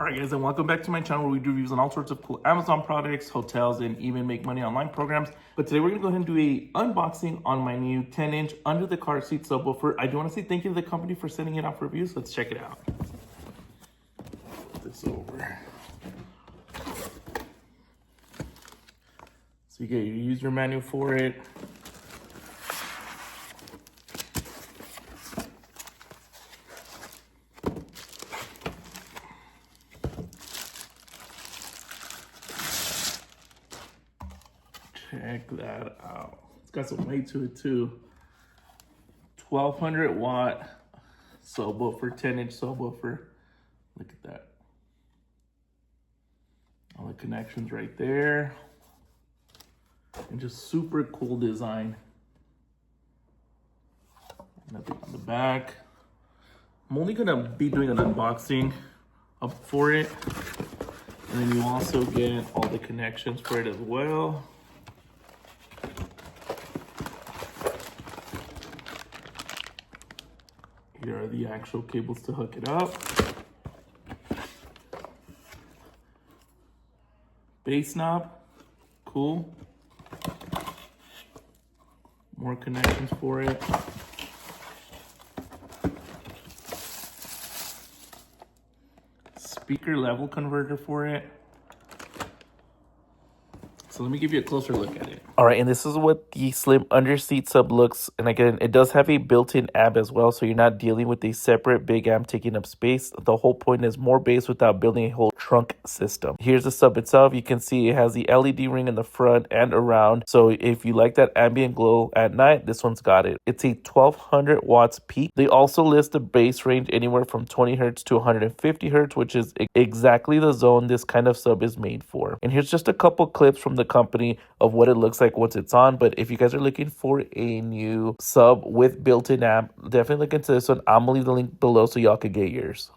All right, guys, and welcome back to my channel where we do reviews on all sorts of cool Amazon products, hotels, and even make money online programs. But today we're gonna go ahead and do a unboxing on my new 10-inch under the car seat subwoofer. I do wanna say thank you to the company for sending it out for reviews. Let's check it out. Put this over. So you get your user manual for it. Check that out. It's got some weight to it too. 1200 watt subwoofer, 10-inch subwoofer. Look at that. All the connections right there. And just super cool design. Nothing on the back. I'm only gonna be doing an unboxing up for it. And then you also get all the connections for it as well. Here are the actual cables to hook it up. Bass knob, cool. More connections for it. Speaker level converter for it. So let me give you a closer look at it. All right, and this is what the slim under seat sub looks. And again, it does have a built-in amp as well, so you're not dealing with a separate big amp taking up space. The whole point is more bass without building a whole trunk system. Here's the sub itself. You can see it has the LED ring in the front and around. So if you like that ambient glow at night, this one's got it. It's a 1200 watts peak. They also list the bass range anywhere from 20 hertz to 150 hertz, which is exactly the zone this kind of sub is made for. And here's just a couple clips from the company of what it looks like once it's on. But if you guys are looking for a new sub with built-in amp, definitely look into this one. I'm gonna leave the link below so y'all could get yours.